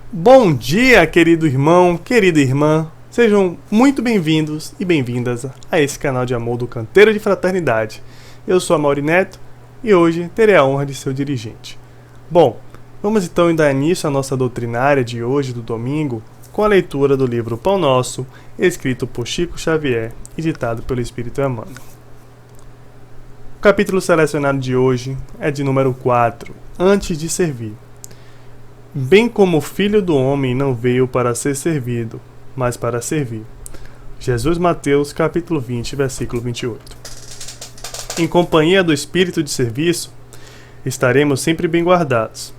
Bom dia, querido irmão, querida irmã. Sejam muito bem-vindos e bem-vindas a esse canal de amor do Canteiro de Fraternidade. Eu sou a Mauri Neto e hoje terei a honra de ser o dirigente. Bom, vamos então dar início à nossa doutrinária de hoje, do domingo, com a leitura do livro Pão Nosso, escrito por Chico Xavier e ditado pelo Espírito Emmanuel. O capítulo selecionado de hoje é de número 4, Antes de Servir. Bem como o Filho do Homem não veio para ser servido, mas para servir. Jesus Mateus, capítulo 20, versículo 28. Em companhia do espírito de serviço, estaremos sempre bem guardados.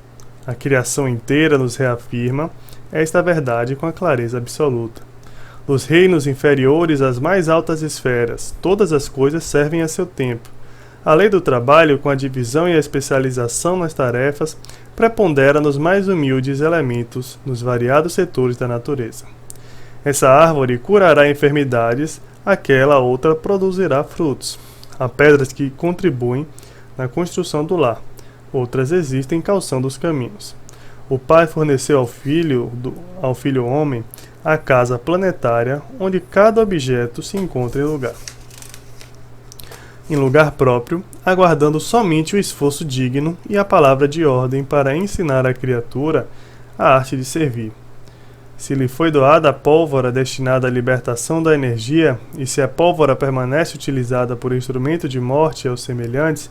A criação inteira nos reafirma esta verdade com a clareza absoluta. Os reinos inferiores às mais altas esferas, todas as coisas servem a seu tempo. A lei do trabalho, com a divisão e a especialização nas tarefas, prepondera nos mais humildes elementos, nos variados setores da natureza. Essa árvore curará enfermidades, aquela outra produzirá frutos. Há pedras que contribuem na construção do lar, outras existem calçando os caminhos. O Pai forneceu ao filho homem a casa planetária, onde cada objeto se encontra em lugar próprio, aguardando somente o esforço digno e a palavra de ordem para ensinar à criatura a arte de servir. Se lhe foi doada a pólvora destinada à libertação da energia, e se a pólvora permanece utilizada por instrumento de morte aos semelhantes,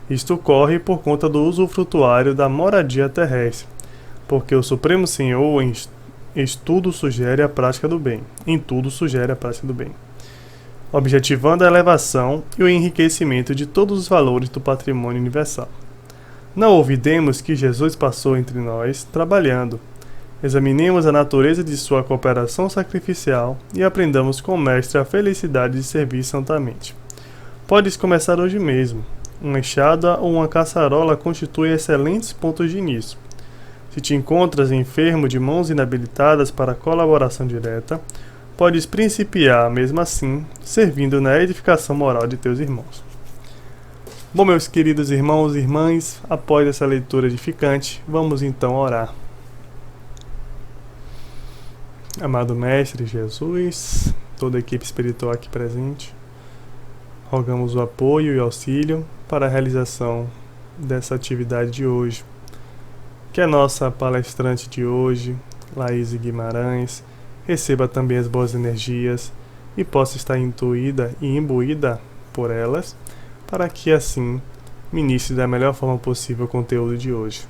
isto ocorre por conta do usufrutuário da moradia terrestre, porque o Supremo Senhor em tudo sugere a prática do bem, objetivando a elevação e o enriquecimento de todos os valores do patrimônio universal. Não olvidemos que Jesus passou entre nós trabalhando. Examinemos a natureza de sua cooperação sacrificial e aprendamos com o Mestre a felicidade de servir santamente. Podes começar hoje mesmo. Uma enxada ou uma caçarola constituem excelentes pontos de início. Se te encontras enfermo de mãos inabilitadas para a colaboração direta, podes principiar, mesmo assim, servindo na edificação moral de teus irmãos. Bom, meus queridos irmãos e irmãs, após essa leitura edificante, vamos então orar. Amado Mestre Jesus, toda a equipe espiritual aqui presente, rogamos o apoio e auxílio para a realização dessa atividade de hoje. Que a nossa palestrante de hoje, Laís Guimarães, receba também as boas energias e possa estar intuída e imbuída por elas, para que assim ministre da melhor forma possível o conteúdo de hoje.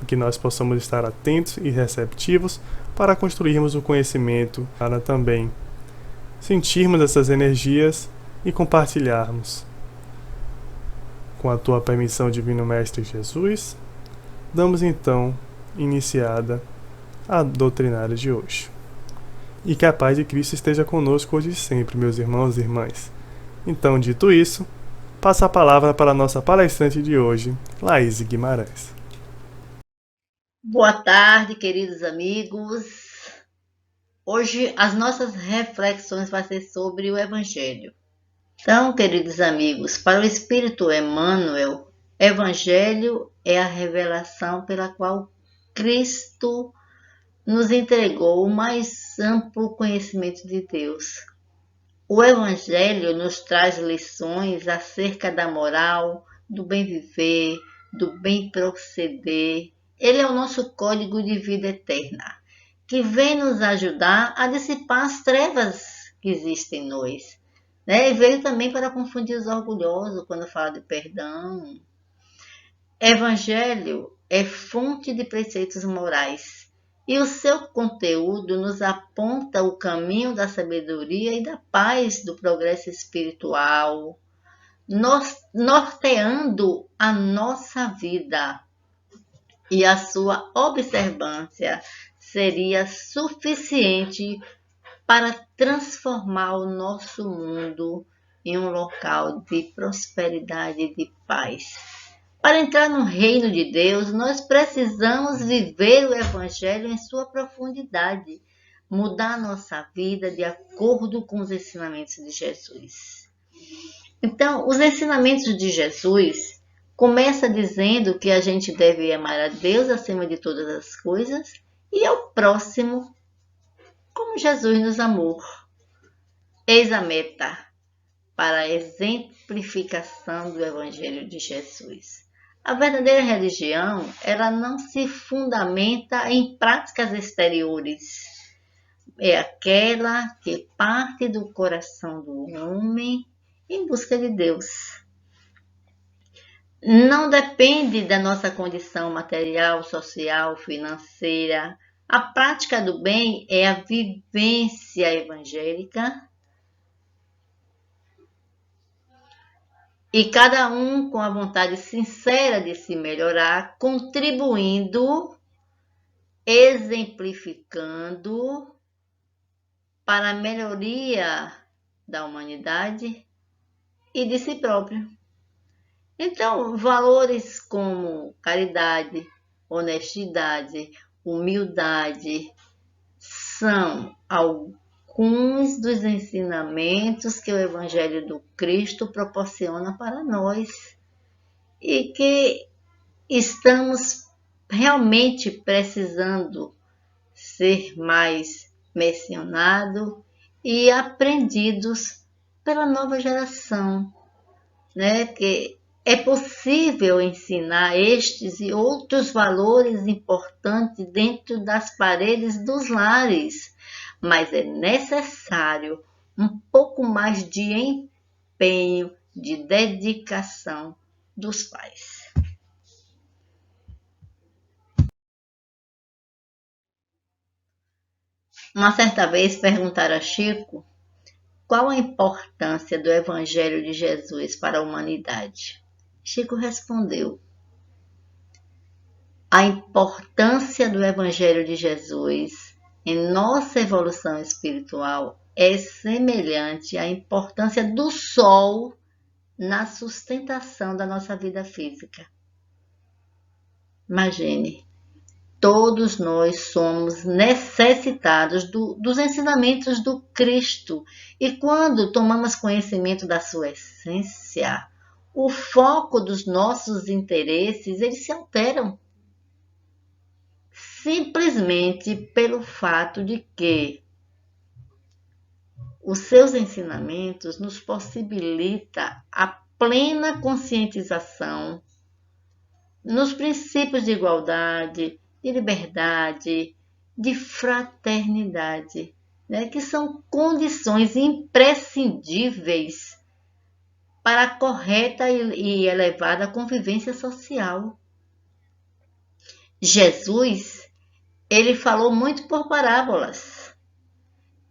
E que nós possamos estar atentos e receptivos para construirmos o conhecimento, para também sentirmos essas energias e compartilharmos. Com a tua permissão, Divino Mestre Jesus, damos então iniciada a doutrinária de hoje. E que a paz de Cristo esteja conosco hoje e sempre, meus irmãos e irmãs. Então, dito isso, passo a palavra para a nossa palestrante de hoje, Laís Guimarães. Boa tarde, queridos amigos. Hoje as nossas reflexões vão ser sobre o Evangelho. Então, queridos amigos, para o Espírito Emmanuel, Evangelho é a revelação pela qual Cristo nos entregou o mais amplo conhecimento de Deus. O Evangelho nos traz lições acerca da moral, do bem viver, do bem proceder. Ele é o nosso código de vida eterna, que vem nos ajudar a dissipar as trevas que existem em nós. E veio também para confundir os orgulhosos quando fala de perdão. Evangelho é fonte de preceitos morais. E o seu conteúdo nos aponta o caminho da sabedoria e da paz, do progresso espiritual, norteando a nossa vida. E a sua observância seria suficiente para transformar o nosso mundo em um local de prosperidade e de paz. Para entrar no reino de Deus, nós precisamos viver o Evangelho em sua profundidade, mudar nossa vida de acordo com os ensinamentos de Jesus. Então, os ensinamentos de Jesus começam dizendo que a gente deve amar a Deus acima de todas as coisas e ao próximo como Jesus nos amou. Eis a meta para a exemplificação do Evangelho de Jesus. A verdadeira religião, ela não se fundamenta em práticas exteriores. É aquela que parte do coração do homem em busca de Deus. Não depende da nossa condição material, social, financeira. A prática do bem é a vivência evangélica e cada um com a vontade sincera de se melhorar, contribuindo, exemplificando para a melhoria da humanidade e de si próprio. Então, valores como caridade, honestidade, humildade são alguns dos ensinamentos que o Evangelho do Cristo proporciona para nós e que estamos realmente precisando ser mais mencionados e aprendidos pela nova geração, né? Que é possível ensinar estes e outros valores importantes dentro das paredes dos lares, mas é necessário um pouco mais de empenho, de dedicação dos pais. Uma certa vez perguntaram a Chico qual a importância do Evangelho de Jesus para a humanidade. Chico respondeu: a importância do Evangelho de Jesus em nossa evolução espiritual é semelhante à importância do sol na sustentação da nossa vida física. Imagine, todos nós somos necessitados dos ensinamentos do Cristo e quando tomamos conhecimento da sua essência, o foco dos nossos interesses, eles se alteram. Simplesmente pelo fato de que os seus ensinamentos nos possibilita a plena conscientização nos princípios de igualdade, de liberdade, de fraternidade, né, que são condições imprescindíveis para a correta e elevada convivência social. Jesus, ele falou muito por parábolas.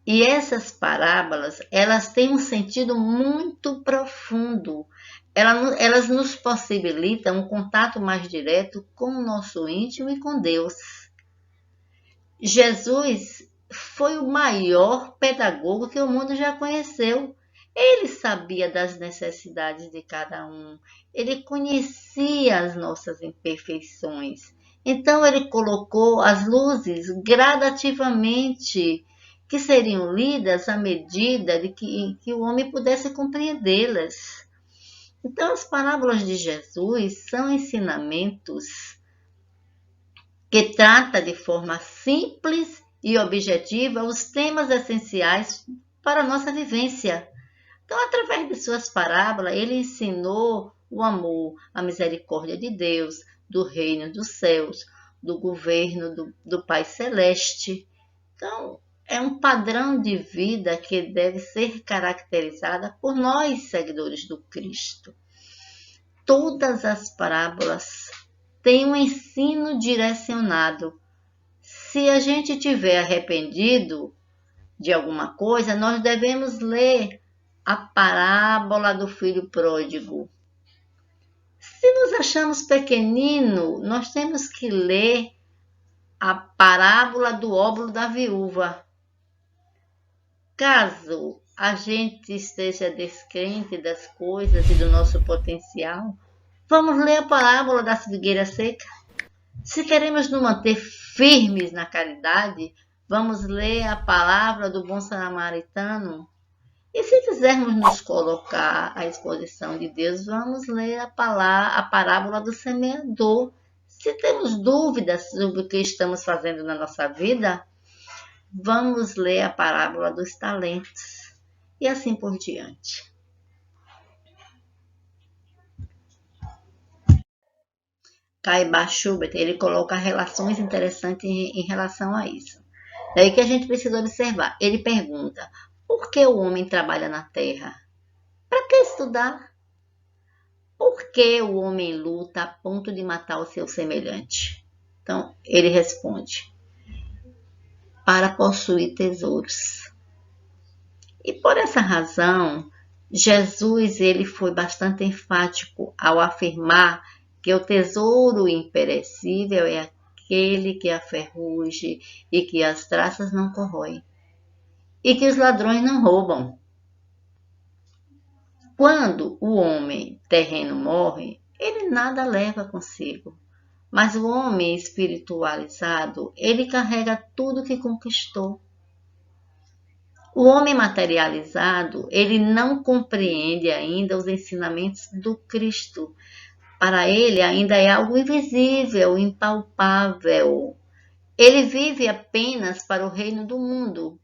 E essas parábolas, elas têm um sentido muito profundo. Elas nos possibilitam um contato mais direto com o nosso íntimo e com Deus. Jesus foi o maior pedagogo que o mundo já conheceu. Ele sabia das necessidades de cada um. Ele conhecia as nossas imperfeições. Então ele colocou as luzes gradativamente, que seriam lidas à medida de que o homem pudesse compreendê-las. Então, as parábolas de Jesus são ensinamentos que tratam de forma simples e objetiva os temas essenciais para a nossa vivência. Então, através de suas parábolas, ele ensinou o amor, a misericórdia de Deus, do reino dos céus, do governo do Pai Celeste. Então, é um padrão de vida que deve ser caracterizada por nós, seguidores do Cristo. Todas as parábolas têm um ensino direcionado. Se a gente tiver arrependido de alguma coisa, nós devemos ler a parábola do filho pródigo. Se nos achamos pequenino, nós temos que ler a parábola do óbolo da viúva. Caso a gente esteja descrente das coisas e do nosso potencial, vamos ler a parábola da figueira seca. Se queremos nos manter firmes na caridade, vamos ler a palavra do bom samaritano. E se quisermos nos colocar à exposição de Deus, vamos ler a parábola do semeador. Se temos dúvidas sobre o que estamos fazendo na nossa vida, vamos ler a parábola dos talentos e assim por diante. Caiba Schubert, ele coloca relações interessantes em relação a isso. Daí que a gente precisa observar. Ele pergunta, por que o homem trabalha na terra? Para que estudar? Por que o homem luta a ponto de matar o seu semelhante? Então, ele responde, para possuir tesouros. E por essa razão, Jesus ele foi bastante enfático ao afirmar que o tesouro imperecível é aquele que a ferrugem e que as traças não corroem, e que os ladrões não roubam. Quando o homem terreno morre, ele nada leva consigo, mas o homem espiritualizado, ele carrega tudo que conquistou. O homem materializado, ele não compreende ainda os ensinamentos do Cristo. Para ele ainda é algo invisível, impalpável. Ele vive apenas para o reino do mundo.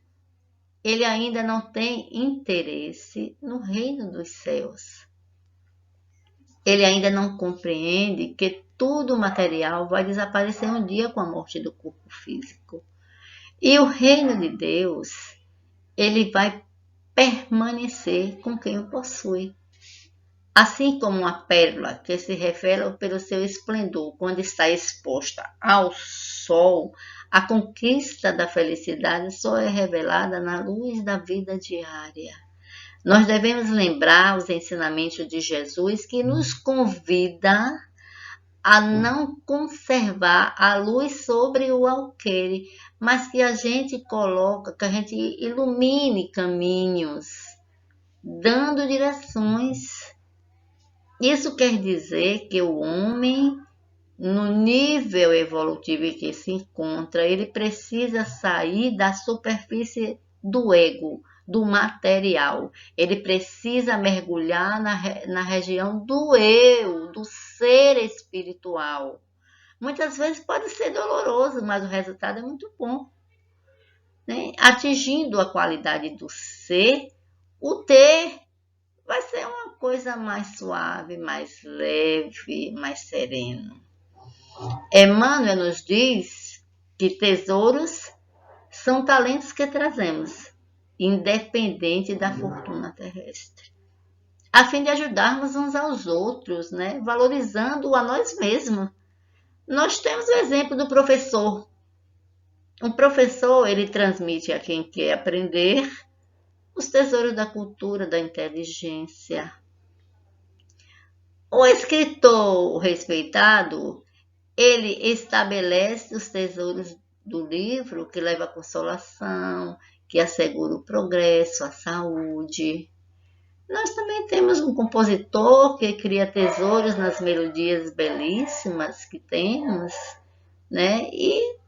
Ele ainda não tem interesse no reino dos céus. Ele ainda não compreende que tudo material vai desaparecer um dia com a morte do corpo físico. E o reino de Deus, ele vai permanecer com quem o possui. Assim como uma pérola que se revela pelo seu esplendor quando está exposta ao sol, a conquista da felicidade só é revelada na luz da vida diária. Nós devemos lembrar os ensinamentos de Jesus que nos convida a não conservar a luz sobre o alqueire, mas que a gente coloca, que a gente ilumine caminhos, dando direções. Isso quer dizer que o homem, no nível evolutivo em que se encontra, ele precisa sair da superfície do ego, do material. Ele precisa mergulhar na região do eu, do ser espiritual. Muitas vezes pode ser doloroso, mas o resultado é muito bom. Né? Atingindo a qualidade do ser, o ter vai ser uma coisa mais suave, mais leve, mais sereno. Emmanuel nos diz que tesouros são talentos que trazemos, independente da fortuna terrestre, a fim de ajudarmos uns aos outros, né? Valorizando a nós mesmos. Nós temos o exemplo do professor. O professor, ele transmite a quem quer aprender os tesouros da cultura, da inteligência. O escritor respeitado, ele estabelece os tesouros do livro que leva a consolação, que assegura o progresso, a saúde. Nós também temos um compositor que cria tesouros nas melodias belíssimas que temos, né? E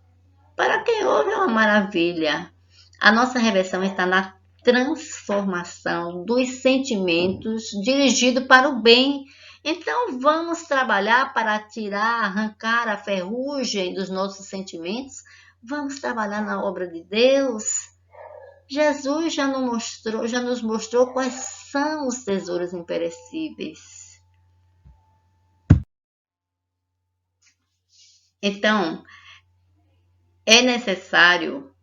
para quem ouve é uma maravilha. A nossa reversão está na transformação dos sentimentos dirigido para o bem. Então vamos trabalhar para tirar, arrancar a ferrugem dos nossos sentimentos. Vamos trabalhar na obra de Deus. Jesus já nos mostrou quais são os tesouros imperecíveis. Então, é necessário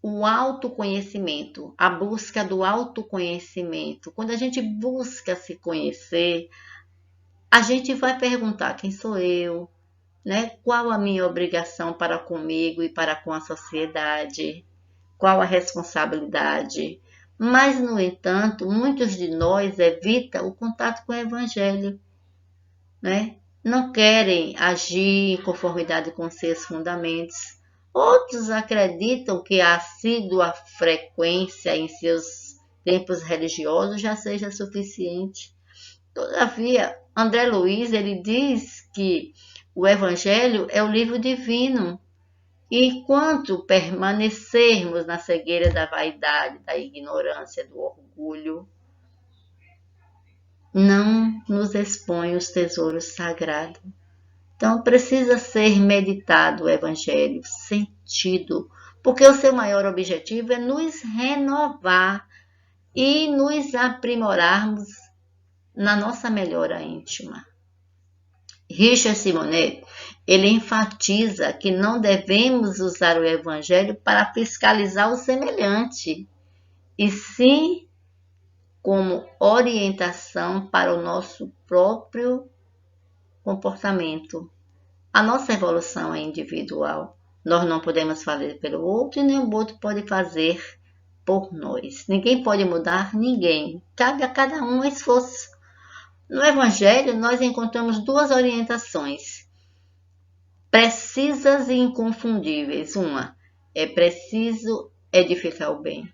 o autoconhecimento, a busca do autoconhecimento. Quando a gente busca se conhecer, a gente vai perguntar quem sou eu, né? Qual a minha obrigação para comigo e para com a sociedade, qual a responsabilidade. Mas, no entanto, muitos de nós evitam o contato com o Evangelho, né? Não querem agir em conformidade com seus fundamentos. Outros acreditam que a assídua frequência em seus tempos religiosos já seja suficiente. Todavia, André Luiz ele diz que o Evangelho é o livro divino. E enquanto permanecermos na cegueira da vaidade, da ignorância, do orgulho, não nos expõe os tesouros sagrados. Então, precisa ser meditado o Evangelho, sentido, porque o seu maior objetivo é nos renovar e nos aprimorarmos na nossa melhora íntima. Richard Simonet, ele enfatiza que não devemos usar o Evangelho para fiscalizar o semelhante, e sim como orientação para o nosso próprio comportamento. A nossa evolução é individual. Nós não podemos fazer pelo outro e nem o outro pode fazer por nós. Ninguém pode mudar ninguém. Cabe a cada um esforço. No Evangelho, nós encontramos duas orientações precisas e inconfundíveis. Uma é preciso edificar o bem.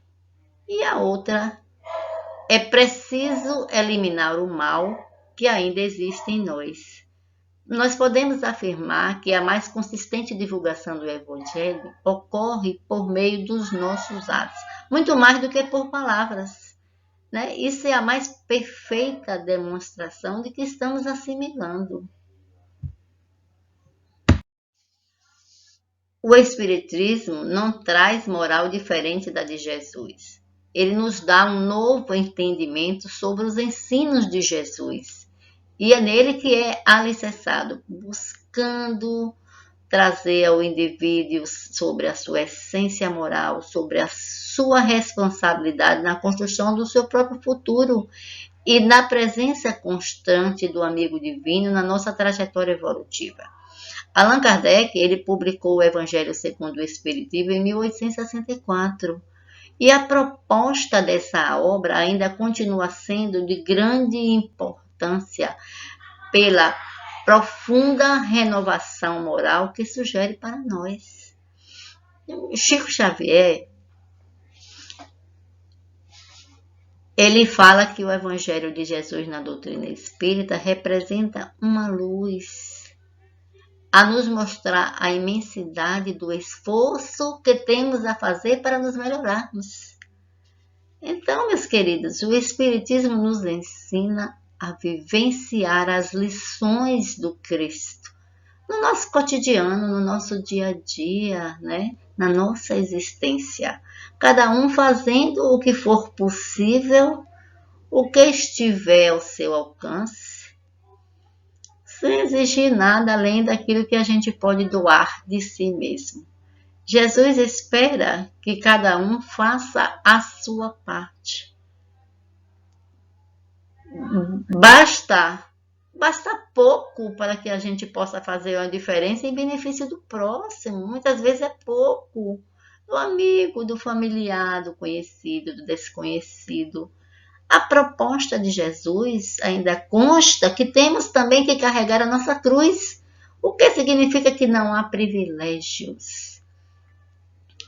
E a outra é preciso eliminar o mal que ainda existe em nós. Nós podemos afirmar que a mais consistente divulgação do Evangelho ocorre por meio dos nossos atos, muito mais do que por palavras. Né? Isso é a mais perfeita demonstração de que estamos assimilando. O Espiritismo não traz moral diferente da de Jesus. Ele nos dá um novo entendimento sobre os ensinos de Jesus. E é nele que é alicerçado, buscando trazer ao indivíduo sobre a sua essência moral, sobre a sua responsabilidade na construção do seu próprio futuro e na presença constante do amigo divino na nossa trajetória evolutiva. Allan Kardec, ele publicou o Evangelho segundo o Espiritismo em 1864. E a proposta dessa obra ainda continua sendo de grande importância pela profunda renovação moral que sugere para nós. Chico Xavier, ele fala que o Evangelho de Jesus na doutrina espírita representa uma luz a nos mostrar a imensidade do esforço que temos a fazer para nos melhorarmos. Então, meus queridos, o Espiritismo nos ensina a vivenciar as lições do Cristo no nosso cotidiano, no nosso dia a dia, né? Na nossa existência. Cada um fazendo o que for possível, o que estiver ao seu alcance, sem exigir nada além daquilo que a gente pode doar de si mesmo. Jesus espera que cada um faça a sua parte. Basta pouco para que a gente possa fazer uma diferença em benefício do próximo. Muitas vezes é pouco. Do amigo, do familiar, do conhecido, do desconhecido. A proposta de Jesus ainda consta que temos também que carregar a nossa cruz, o que significa que não há privilégios.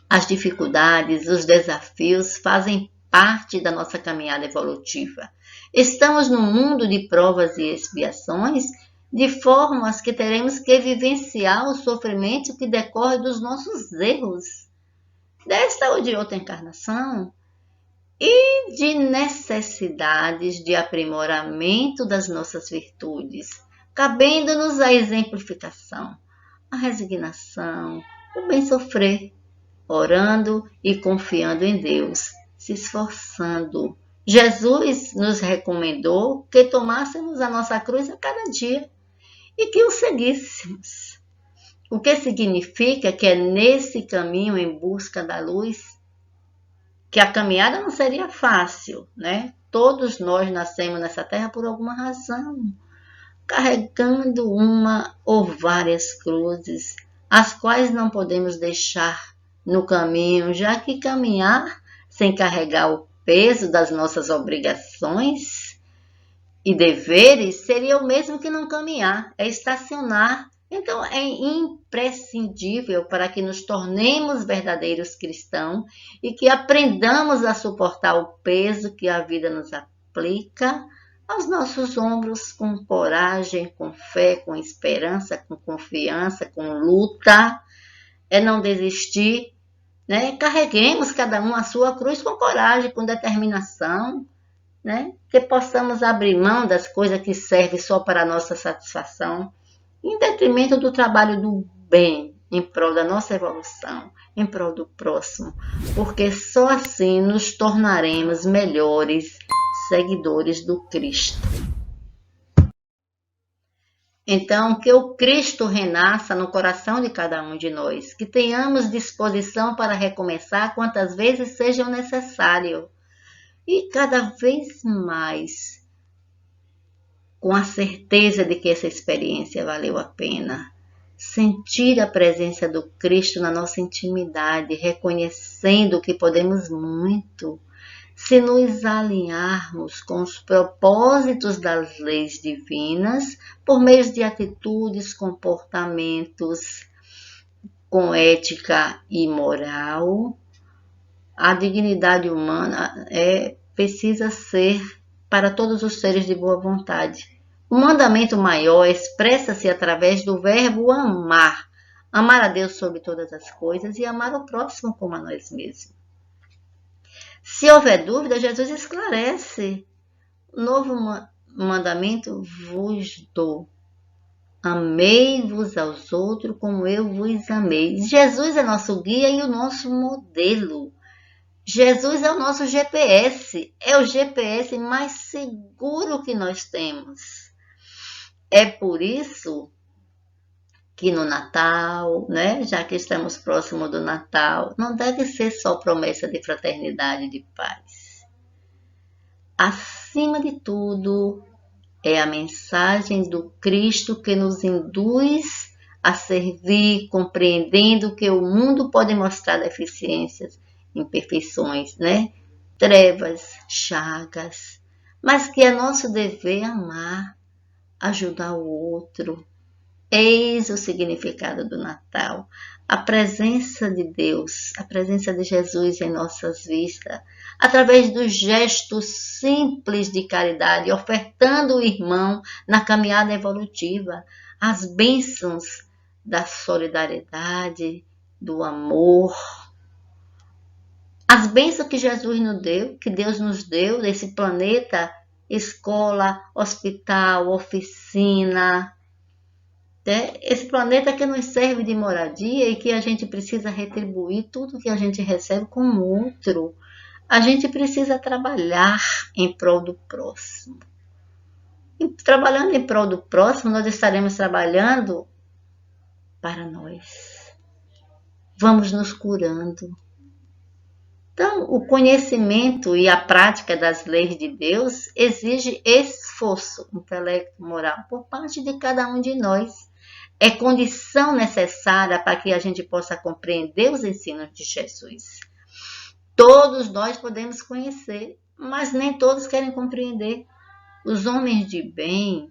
As dificuldades, os desafios fazem parte da nossa caminhada evolutiva. Estamos num mundo de provas e expiações, de formas que teremos que vivenciar o sofrimento que decorre dos nossos erros, desta ou de outra encarnação, e de necessidades de aprimoramento das nossas virtudes, cabendo-nos a exemplificação, a resignação, o bem sofrer, orando e confiando em Deus, se esforçando. Jesus nos recomendou que tomássemos a nossa cruz a cada dia e que o seguíssemos. O que significa que é nesse caminho em busca da luz que a caminhada não seria fácil, né? Todos nós nascemos nessa terra por alguma razão, carregando uma ou várias cruzes, as quais não podemos deixar no caminho, já que caminhar sem carregar o peso das nossas obrigações e deveres seria o mesmo que não caminhar, é estacionar. Então, é imprescindível para que nos tornemos verdadeiros cristãos e que aprendamos a suportar o peso que a vida nos aplica aos nossos ombros com coragem, com fé, com esperança, com confiança, com luta. É não desistir, né? Carreguemos cada um a sua cruz com coragem, com determinação, né? Que possamos abrir mão das coisas que servem só para a nossa satisfação em detrimento do trabalho do bem, em prol da nossa evolução, em prol do próximo, porque só assim nos tornaremos melhores seguidores do Cristo. Então, que o Cristo renasça no coração de cada um de nós, que tenhamos disposição para recomeçar quantas vezes seja necessário, e cada vez mais com a certeza de que essa experiência valeu a pena. Sentir a presença do Cristo na nossa intimidade, reconhecendo que podemos muito, se nos alinharmos com os propósitos das leis divinas, por meio de atitudes, comportamentos com ética e moral, a dignidade humana precisa ser para todos os seres de boa vontade. O mandamento maior expressa-se através do verbo amar. Amar a Deus sobre todas as coisas e amar o próximo como a nós mesmos. Se houver dúvida, Jesus esclarece. O novo mandamento vos dou. Amei-vos aos outros como eu vos amei. Jesus é nosso guia e o nosso modelo. Jesus é o nosso GPS. É o GPS mais seguro que nós temos. É por isso que no Natal, né, já que estamos próximo do Natal, não deve ser só promessa de fraternidade e de paz. Acima de tudo, é a mensagem do Cristo que nos induz a servir, compreendendo que o mundo pode mostrar deficiências, imperfeições, né? Trevas, chagas, mas que é nosso dever amar, ajudar o outro. Eis o significado do Natal, a presença de Deus, a presença de Jesus em nossas vidas, através dos gestos simples de caridade, ofertando o irmão na caminhada evolutiva, as bênçãos da solidariedade, do amor, as bênçãos que Jesus nos deu, que Deus nos deu desse planeta, escola, hospital, oficina, esse planeta que nos serve de moradia e que a gente precisa retribuir tudo que a gente recebe com o outro. A gente precisa trabalhar em prol do próximo. E trabalhando em prol do próximo, nós estaremos trabalhando para nós. Vamos nos curando. Então, o conhecimento e a prática das leis de Deus exige esforço intelecto moral por parte de cada um de nós. É condição necessária para que a gente possa compreender os ensinos de Jesus. Todos nós podemos conhecer, mas nem todos querem compreender. Os homens de bem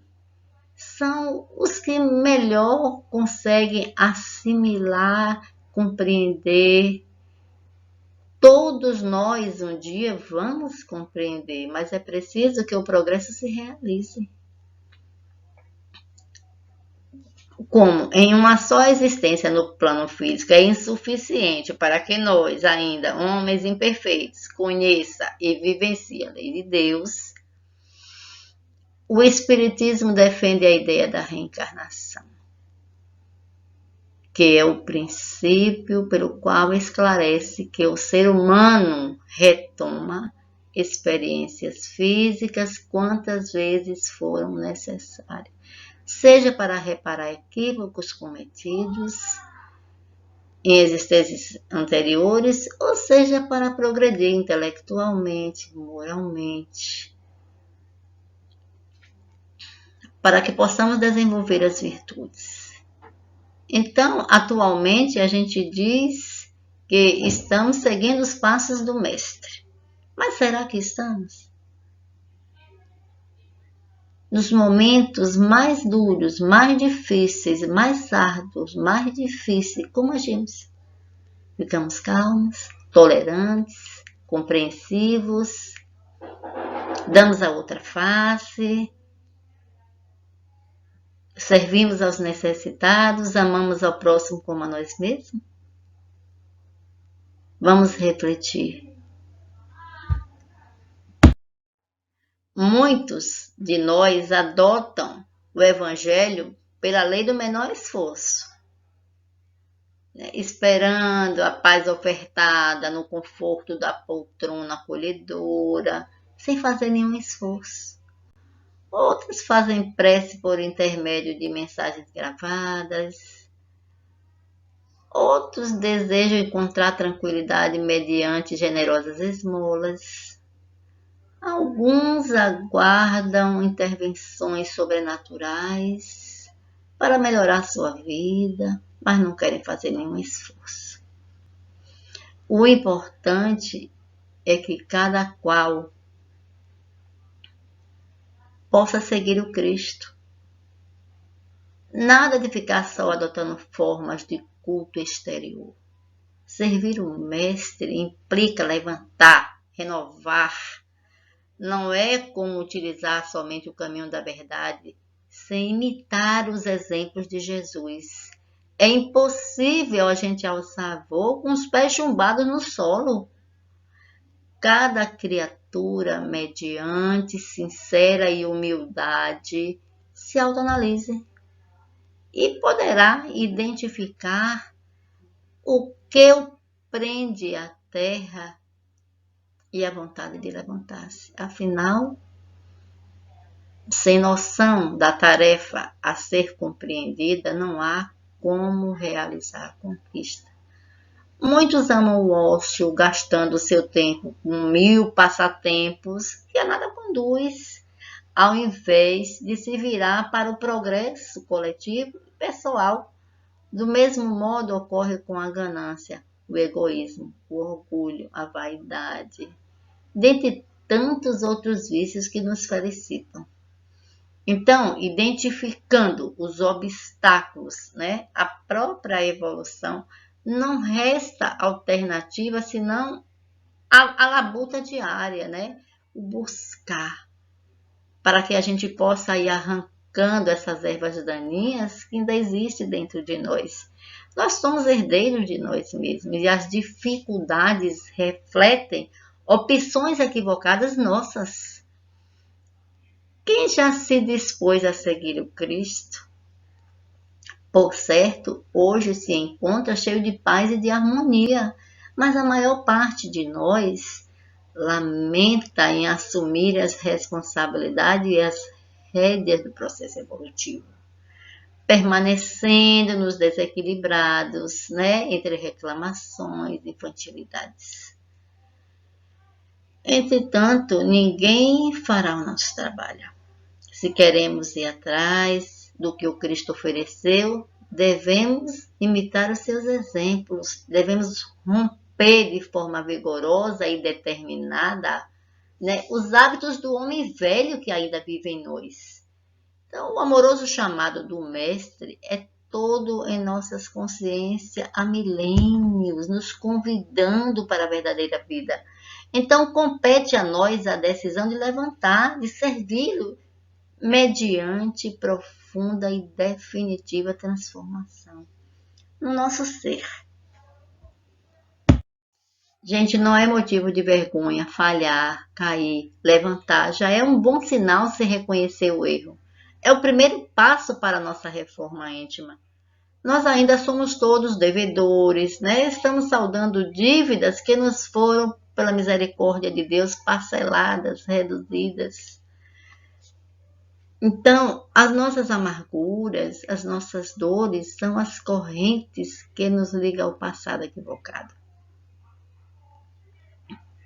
são os que melhor conseguem assimilar, compreender. Todos nós um dia vamos compreender, mas é preciso que o progresso se realize. Como em uma só existência no plano físico é insuficiente para que nós, ainda homens imperfeitos, conheça e vivencie a lei de Deus, o Espiritismo defende a ideia da reencarnação, que é o princípio pelo qual esclarece que o ser humano retoma experiências físicas quantas vezes foram necessárias, seja para reparar equívocos cometidos em existências anteriores, ou seja para progredir intelectualmente, moralmente, para que possamos desenvolver as virtudes. Então, atualmente, a gente diz que estamos seguindo os passos do Mestre. Mas será que estamos? Nos momentos mais duros, mais difíceis, mais árduos, mais difíceis, como agimos? Ficamos calmos, tolerantes, compreensivos, damos a outra face, servimos aos necessitados, amamos ao próximo como a nós mesmos? Vamos refletir. Muitos de nós adotam o Evangelho pela lei do menor esforço, né? Esperando a paz ofertada no conforto da poltrona acolhedora, sem fazer nenhum esforço. Outros fazem prece por intermédio de mensagens gravadas. Outros desejam encontrar tranquilidade mediante generosas esmolas. Alguns aguardam intervenções sobrenaturais para melhorar sua vida, mas não querem fazer nenhum esforço. O importante é que cada qual possa seguir o Cristo. Nada de ficar só adotando formas de culto exterior. Servir o Mestre implica levantar, renovar. Não é como utilizar somente o caminho da verdade sem imitar os exemplos de Jesus. É impossível a gente alçar voo com os pés chumbados no solo. Cada criatura, mediante sincera e humildade, se autoanalise e poderá identificar o que o prende à terra e a vontade de levantar-se. Afinal, sem noção da tarefa a ser compreendida, não há como realizar a conquista. Muitos amam o ócio, gastando seu tempo com 1000 passatempos que a nada conduz, ao invés de se virar para o progresso coletivo e pessoal. Do mesmo modo ocorre com a ganância, o egoísmo, o orgulho, a vaidade, dentre tantos outros vícios que nos felicitam. Então, identificando os obstáculos, né, à própria evolução, não resta alternativa senão a labuta diária, né, o buscar, para que a gente possa ir arrancando essas ervas daninhas que ainda existem dentro de nós. Nós somos herdeiros de nós mesmos e as dificuldades refletem opções equivocadas nossas. Quem já se dispôs a seguir o Cristo, por certo, hoje se encontra cheio de paz e de harmonia, mas a maior parte de nós lamenta em assumir as responsabilidades e as rédeas do processo evolutivo, permanecendo nos desequilibrados, né, entre reclamações e infantilidades. Entretanto, ninguém fará o nosso trabalho. Se queremos ir atrás do que o Cristo ofereceu, devemos imitar os seus exemplos, devemos romper de forma vigorosa e determinada, né, os hábitos do homem velho que ainda vive em nós. Então, o amoroso chamado do Mestre é todo em nossas consciências há milênios, nos convidando para a verdadeira vida. Então, compete a nós a decisão de levantar, de servi-lo, mediante profunda e definitiva transformação no nosso ser. Gente, não é motivo de vergonha falhar, cair, levantar. Já é um bom sinal se reconhecer o erro. É o primeiro passo para a nossa reforma íntima. Nós ainda somos todos devedores, né? Estamos saldando dívidas que nos foram, pela misericórdia de Deus, parceladas, reduzidas. Então, as nossas amarguras, as nossas dores são as correntes que nos ligam ao passado equivocado,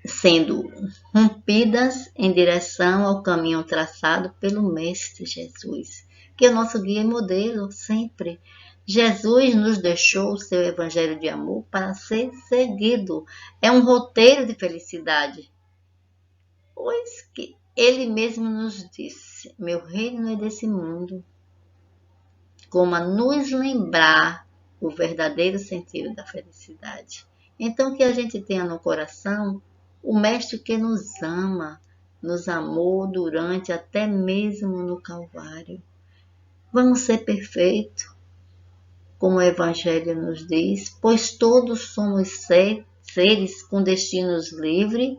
sendo rompidas em direção ao caminho traçado pelo Mestre Jesus, que é o nosso guia e modelo sempre. Jesus nos deixou o seu evangelho de amor para ser seguido. É um roteiro de felicidade, pois que ele mesmo nos disse: meu reino não é desse mundo, como a nos lembrar o verdadeiro sentido da felicidade. Então, que a gente tenha no coração o Mestre que nos ama, nos amou durante até mesmo no Calvário. Vamos ser perfeitos, como o Evangelho nos diz, pois todos somos seres com destinos livres,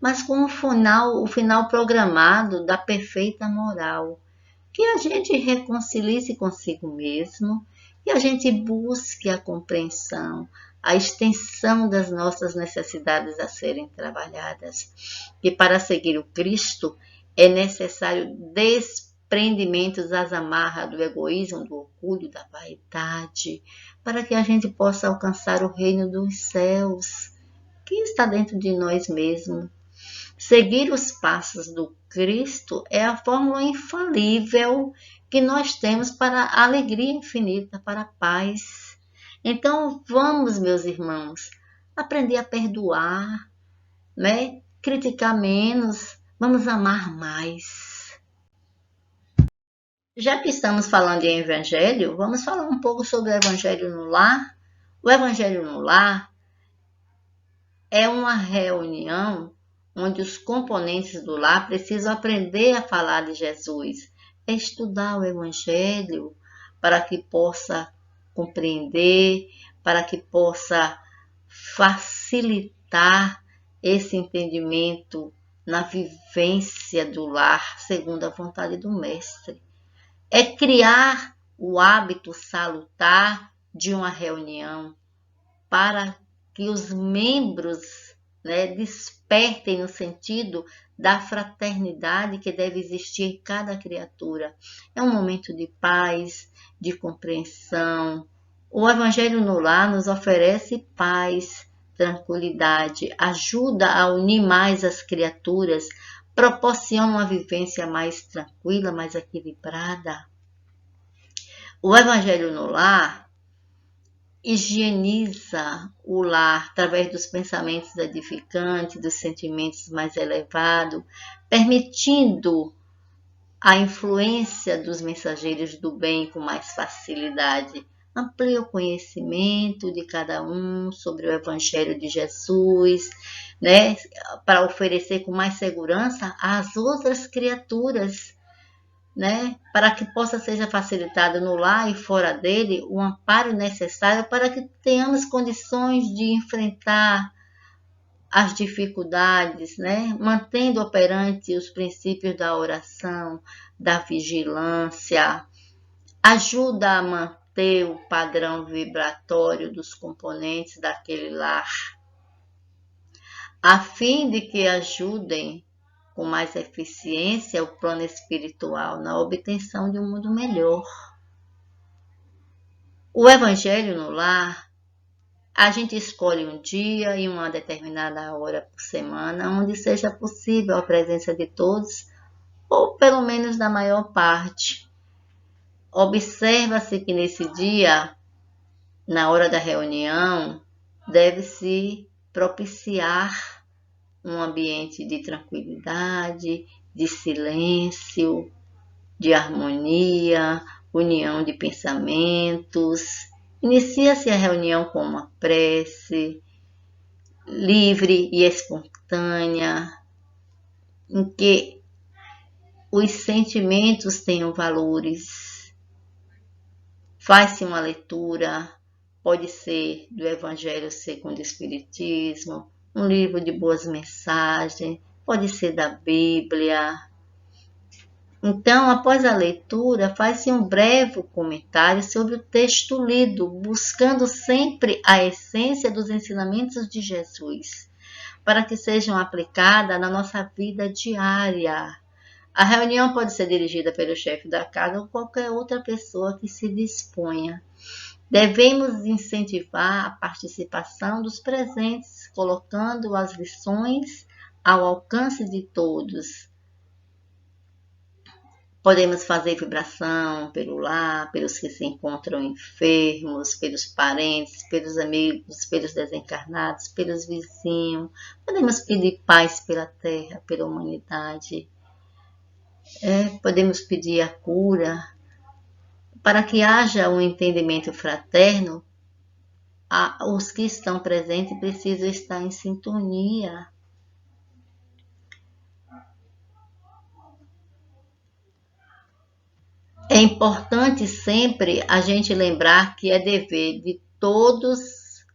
mas com o final programado da perfeita moral. que a gente reconcilie-se consigo mesmo e a gente busque a compreensão, a extensão das nossas necessidades a serem trabalhadas. E para seguir o Cristo é necessário desprendimento das amarras do egoísmo, do orgulho, da vaidade, para que a gente possa alcançar o reino dos céus, que está dentro de nós mesmos. Seguir os passos do Cristo é a fórmula infalível que nós temos para a alegria infinita, para a paz. Então, vamos, meus irmãos, aprender a perdoar, né? Criticar menos, vamos amar mais. Já que estamos falando em Evangelho, vamos falar um pouco sobre o Evangelho no Lar. O Evangelho no Lar é uma reunião onde os componentes do lar precisam aprender a falar de Jesus, é estudar o Evangelho para que possa compreender, para que possa facilitar esse entendimento na vivência do lar, segundo a vontade do Mestre. É criar o hábito salutar de uma reunião para que os membros, né, despertem no sentido da fraternidade que deve existir em cada criatura. É um momento de paz, de compreensão. O Evangelho no Lar nos oferece paz, tranquilidade, ajuda a unir mais as criaturas, proporciona uma vivência mais tranquila, mais equilibrada. O Evangelho no Lar higieniza o lar através dos pensamentos edificantes, dos sentimentos mais elevados, permitindo a influência dos mensageiros do bem com mais facilidade. Amplia o conhecimento de cada um sobre o Evangelho de Jesus, né, para oferecer com mais segurança às outras criaturas, né, para que possa ser facilitado no lar e fora dele o amparo necessário para que tenhamos condições de enfrentar as dificuldades, né, mantendo operante os princípios da oração, da vigilância, ajuda a manter o padrão vibratório dos componentes daquele lar, a fim de que ajudem com mais eficiência o plano espiritual na obtenção de um mundo melhor. O Evangelho no Lar, a gente escolhe um dia e uma determinada hora por semana, onde seja possível a presença de todos, ou pelo menos da maior parte. Observa-se que nesse dia, na hora da reunião, deve-se propiciar um ambiente de tranquilidade, de silêncio, de harmonia, união de pensamentos. Inicia-se a reunião com uma prece livre e espontânea, em que os sentimentos tenham valores. Faz-se uma leitura, pode ser do Evangelho segundo o Espiritismo, um livro de boas mensagens, pode ser da Bíblia. Então, após a leitura, faz-se um breve comentário sobre o texto lido, buscando sempre a essência dos ensinamentos de Jesus, para que sejam aplicadas na nossa vida diária. A reunião pode ser dirigida pelo chefe da casa ou qualquer outra pessoa que se disponha. Devemos incentivar a participação dos presentes, colocando as lições ao alcance de todos. Podemos fazer vibração pelo lar, pelos que se encontram enfermos, pelos parentes, pelos amigos, pelos desencarnados, pelos vizinhos. Podemos pedir paz pela terra, pela humanidade. Podemos pedir a cura. Para que haja um entendimento fraterno, os que estão presentes precisam estar em sintonia. É importante sempre a gente lembrar que é dever de todos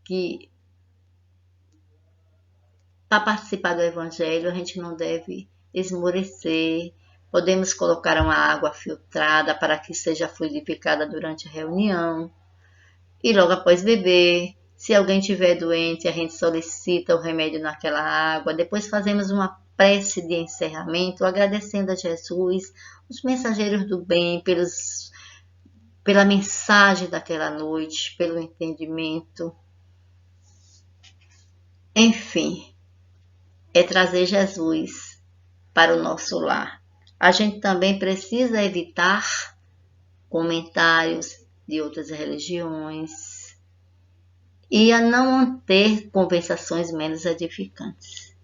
que, para participar do Evangelho, a gente não deve esmorecer, Podemos colocar uma água filtrada para que seja fluidificada durante a reunião e logo após beber. Se alguém estiver doente, a gente solicita o remédio naquela água. Depois fazemos uma prece de encerramento, agradecendo a Jesus, os mensageiros do bem, pela mensagem daquela noite, pelo entendimento. Enfim, é trazer Jesus para o nosso lar. A gente também precisa evitar comentários de outras religiões e a não manter conversações menos edificantes.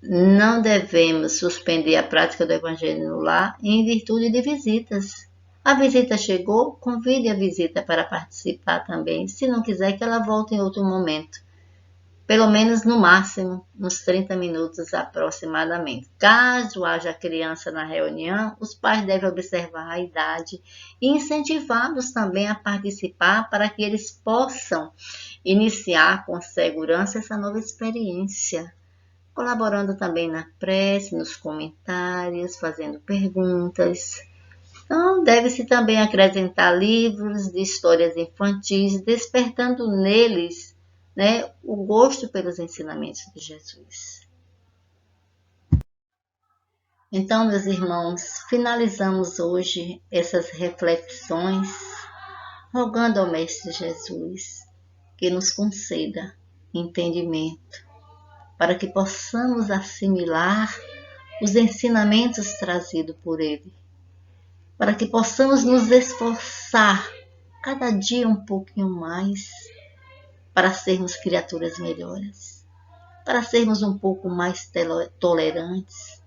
Não devemos suspender a prática do Evangelho no lar em virtude de visitas. A visita chegou, convide a visita para participar também, se não quiser que ela volte em outro momento. Pelo menos no máximo, uns 30 minutos aproximadamente. Caso haja criança na reunião, os pais devem observar a idade e incentivá-los também a participar para que eles possam iniciar com segurança essa nova experiência, colaborando também na prece, nos comentários, fazendo perguntas. Então, deve-se também acrescentar livros de histórias infantis, despertando neles, o gosto pelos ensinamentos de Jesus. Então, meus irmãos, finalizamos hoje essas reflexões, rogando ao Mestre Jesus que nos conceda entendimento, para que possamos assimilar os ensinamentos trazidos por Ele, para que possamos nos esforçar cada dia um pouquinho mais para sermos criaturas melhores, para sermos um pouco mais tolerantes,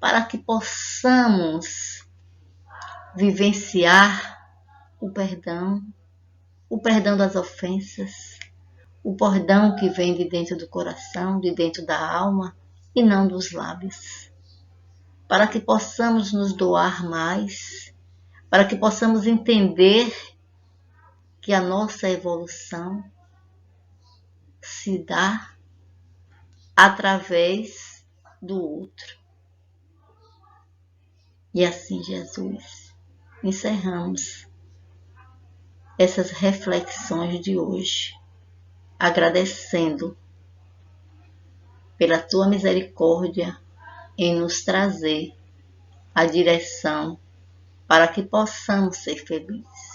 para que possamos vivenciar o perdão das ofensas, o perdão que vem de dentro do coração, de dentro da alma e não dos lábios. Para que possamos nos doar mais, para que possamos entender que a nossa evolução se dá através do outro. E assim, Jesus, encerramos essas reflexões de hoje, agradecendo pela Tua misericórdia em nos trazer a direção para que possamos ser felizes.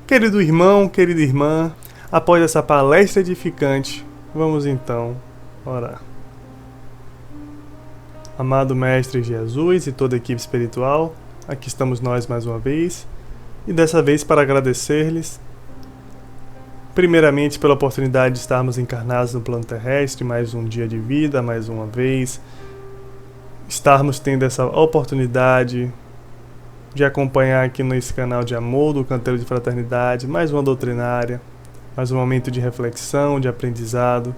Querido irmão, querida irmã, após essa palestra edificante, vamos então orar. Amado Mestre Jesus e toda a equipe espiritual, aqui estamos nós mais uma vez, e dessa vez para agradecer-lhes, primeiramente pela oportunidade de estarmos encarnados no plano terrestre, mais um dia de vida, mais uma vez, estarmos tendo essa oportunidade de acompanhar aqui nesse canal de amor do Canteiro de Fraternidade, mais uma doutrinária, mais um momento de reflexão, de aprendizado.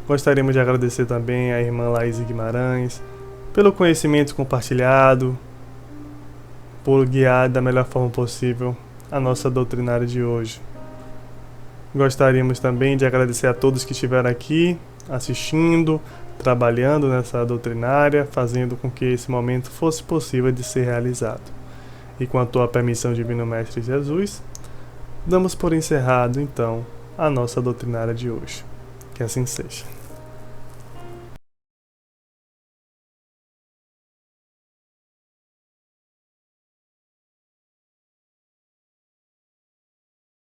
Gostaríamos de agradecer também à irmã Laís Guimarães pelo conhecimento compartilhado, por guiar da melhor forma possível a nossa doutrinária de hoje. Gostaríamos também de agradecer a todos que estiveram aqui assistindo, trabalhando nessa doutrinária, fazendo com que esse momento fosse possível de ser realizado. E com a tua permissão, Divino Mestre Jesus, damos por encerrado então a nossa doutrinária de hoje. Que assim seja.